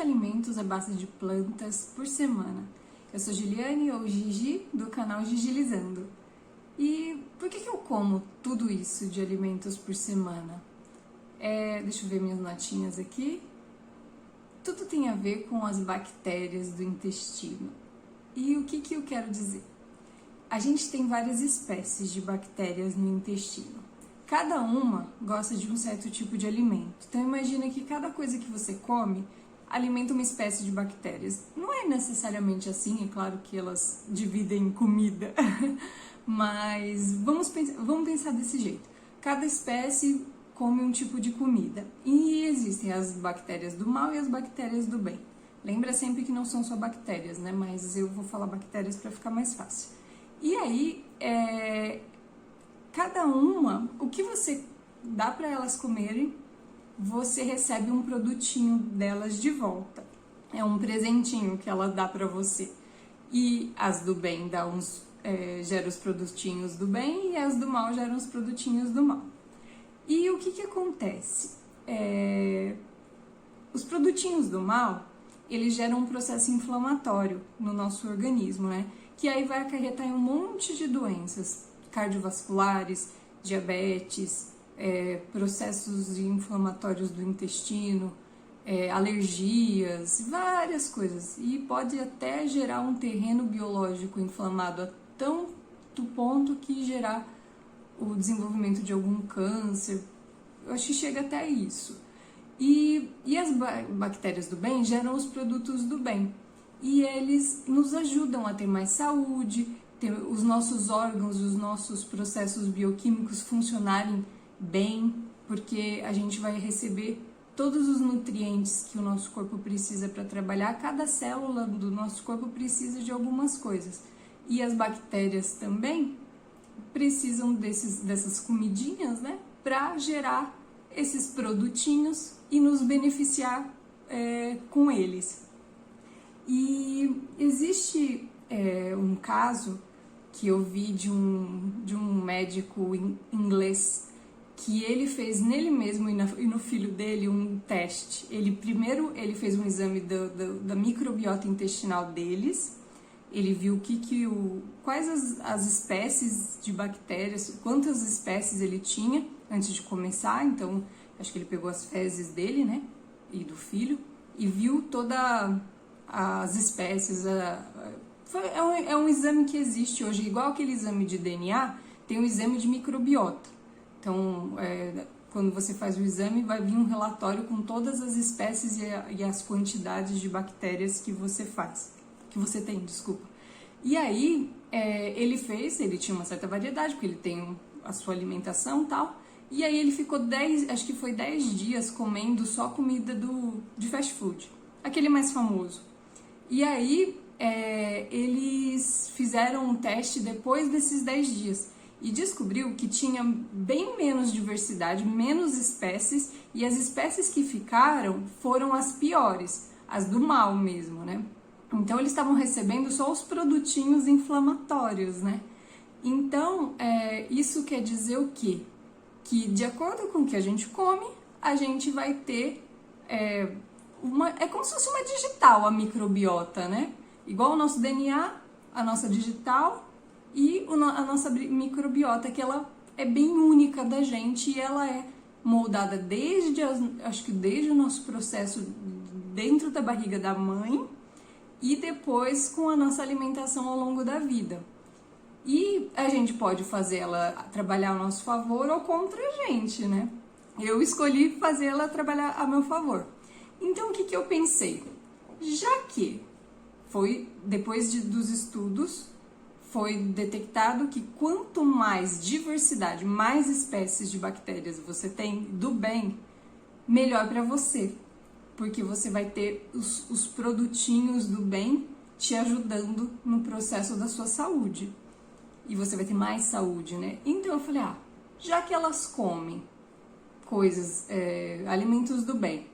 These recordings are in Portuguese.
30 alimentos à base de plantas por semana. Eu sou Giliane, ou Gigi, do canal Gigilizando. E por que eu como tudo isso de alimentos por semana? Deixa eu ver minhas notinhas aqui. Tudo tem a ver com as bactérias do intestino. E o que eu quero dizer? A gente tem várias espécies de bactérias no intestino. Cada uma gosta de um certo tipo de alimento. Então imagina que cada coisa que você come alimenta uma espécie de bactérias. Não é necessariamente assim, é claro que elas dividem comida, mas vamos pensar desse jeito. Cada espécie come um tipo de comida e existem as bactérias do mal e as bactérias do bem. Lembra sempre que não são só bactérias, né? Mas eu vou falar bactérias para ficar mais fácil. E aí, cada uma, o que você dá para elas comerem, você recebe um produtinho delas de volta. É um presentinho que ela dá para você. E as do bem geram os produtinhos do bem e as do mal geram os produtinhos do mal. E o que acontece? Os produtinhos do mal, eles geram um processo inflamatório no nosso organismo, né? Que aí vai acarretar em um monte de doenças cardiovasculares, diabetes, processos inflamatórios do intestino, alergias, várias coisas. E pode até gerar um terreno biológico inflamado a tanto ponto que gerar o desenvolvimento de algum câncer. Eu acho que chega até isso. E as bactérias do bem geram os produtos do bem. E eles nos ajudam a ter mais saúde, ter os nossos órgãos, os nossos processos bioquímicos funcionarem bem, porque a gente vai receber todos os nutrientes que o nosso corpo precisa para trabalhar. Cada célula do nosso corpo precisa de algumas coisas. E as bactérias também precisam dessas comidinhas, né, para gerar esses produtinhos e nos beneficiar com eles. E existe um caso que eu vi de um médico inglês que ele fez nele mesmo e no filho dele um teste. Primeiro ele fez um exame da microbiota intestinal deles. Ele viu quais as espécies de bactérias, quantas espécies ele tinha antes de começar. Então, acho que ele pegou as fezes dele, né, e do filho, e viu todas as espécies. É um exame que existe hoje, igual aquele exame de DNA, tem um exame de microbiota. Então, quando você faz o exame, vai vir um relatório com todas as espécies e as quantidades de bactérias que você tem, desculpa. E aí, ele tinha uma certa variedade, porque ele tem a sua alimentação e tal, e aí ele ficou 10 dias comendo só comida de fast food, aquele mais famoso. E aí, eles fizeram um teste depois desses 10 dias e descobriu que tinha bem menos diversidade, menos espécies, e as espécies que ficaram foram as piores, as do mal mesmo, né? Então, eles estavam recebendo só os produtinhos inflamatórios, né? Então, isso quer dizer o quê? Que, de acordo com o que a gente come, a gente vai ter é como se fosse uma digital, a microbiota, né? Igual o nosso DNA, a nossa digital e a nossa microbiota, que ela é bem única da gente e ela é moldada desde o nosso processo dentro da barriga da mãe e depois com a nossa alimentação ao longo da vida. E a gente pode fazer ela trabalhar a nosso favor ou contra a gente, né? Eu escolhi fazer ela trabalhar a meu favor. Então, o que eu pensei? Já que depois dos estudos, foi detectado que quanto mais diversidade, mais espécies de bactérias você tem do bem, melhor para você. Porque você vai ter os produtinhos do bem te ajudando no processo da sua saúde. E você vai ter mais saúde, né? Então eu falei, já que elas comem alimentos do bem,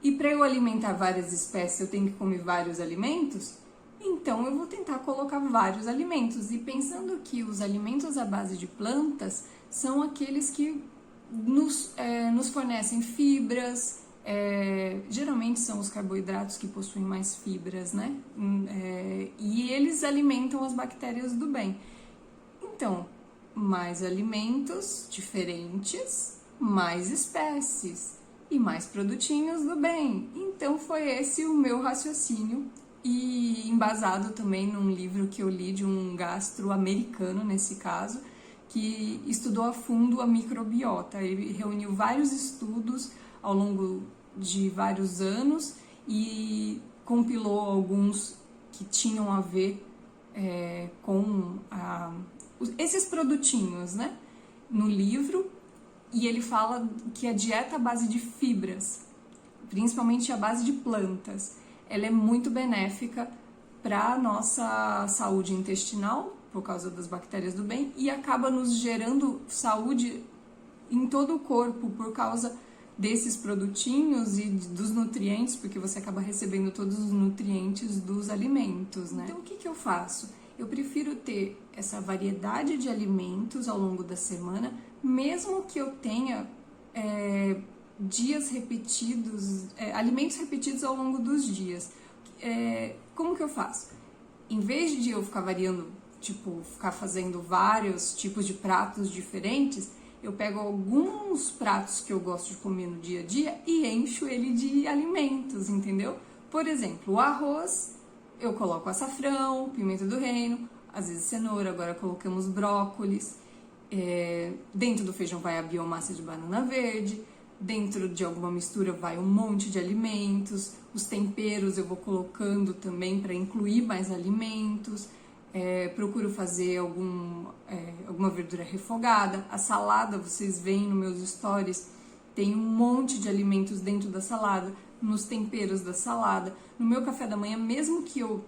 e para eu alimentar várias espécies eu tenho que comer vários alimentos, então eu vou tentar colocar vários alimentos. E pensando que os alimentos à base de plantas são aqueles que nos fornecem fibras, geralmente são os carboidratos que possuem mais fibras, né? E eles alimentam as bactérias do bem. Então, mais alimentos diferentes, mais espécies e mais produtinhos do bem. Então foi esse o meu raciocínio, e embasado também num livro que eu li de um gastro americano, nesse caso, que estudou a fundo a microbiota. Ele reuniu vários estudos ao longo de vários anos e compilou alguns que tinham a ver com esses produtinhos, né, no livro. E ele fala que a dieta à base de fibras, principalmente à base de plantas, ela é muito benéfica para a nossa saúde intestinal, por causa das bactérias do bem, e acaba nos gerando saúde em todo o corpo, por causa desses produtinhos e dos nutrientes, porque você acaba recebendo todos os nutrientes dos alimentos, né? Então, o que eu faço? Eu prefiro ter essa variedade de alimentos ao longo da semana, mesmo que eu tenha dias repetidos, alimentos repetidos ao longo dos dias. Como que eu faço? Em vez de eu ficar variando, tipo, ficar fazendo vários tipos de pratos diferentes, eu pego alguns pratos que eu gosto de comer no dia a dia e encho ele de alimentos, entendeu? Por exemplo, o arroz, eu coloco açafrão, pimenta do reino, às vezes cenoura, agora colocamos brócolis. Dentro do feijão vai a biomassa de banana verde, dentro de alguma mistura vai um monte de alimentos, os temperos eu vou colocando também para incluir mais alimentos, procuro fazer alguma verdura refogada. A salada, vocês veem nos meus stories, tem um monte de alimentos dentro da salada, nos temperos da salada. No meu café da manhã, mesmo que eu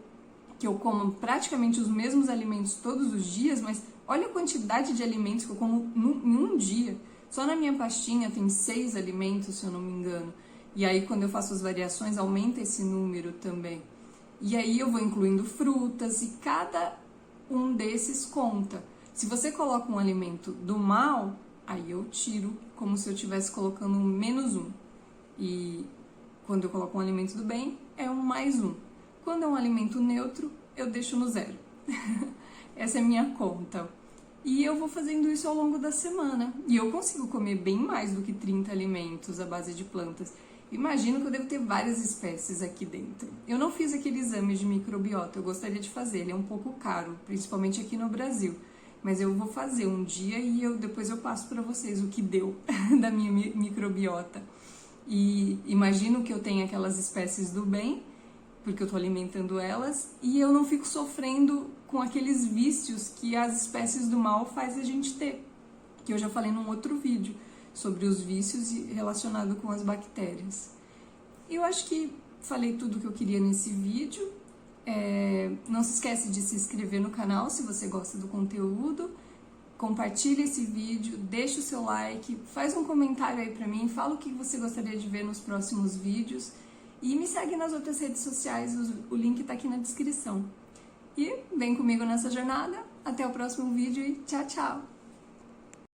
coma praticamente os mesmos alimentos todos os dias, mas olha a quantidade de alimentos que eu como em um dia. Só na minha pastinha tem 6 alimentos, se eu não me engano. E aí, quando eu faço as variações, aumenta esse número também. E aí eu vou incluindo frutas e cada um desses conta. Se você coloca um alimento do mal, aí eu tiro como se eu estivesse colocando um -1. E quando eu coloco um alimento do bem, é um +1. Quando é um alimento neutro, eu deixo no 0. Essa é a minha conta. E eu vou fazendo isso ao longo da semana. E eu consigo comer bem mais do que 30 alimentos à base de plantas. Imagino que eu devo ter várias espécies aqui dentro. Eu não fiz aquele exame de microbiota, eu gostaria de fazer. Ele é um pouco caro, principalmente aqui no Brasil. Mas eu vou fazer um dia e depois eu passo para vocês o que deu da minha microbiota. E imagino que eu tenha aquelas espécies do bem, porque eu estou alimentando elas, e eu não fico sofrendo com aqueles vícios que as espécies do mal faz a gente ter, que eu já falei num outro vídeo sobre os vícios relacionados com as bactérias. Eu acho que falei tudo que eu queria nesse vídeo. Não se esquece de se inscrever no canal se você gosta do conteúdo, compartilha esse vídeo, deixa o seu like, faz um comentário aí pra mim, fala o que você gostaria de ver nos próximos vídeos. E me segue nas outras redes sociais, o link tá aqui na descrição. E vem comigo nessa jornada. Até o próximo vídeo e tchau, tchau!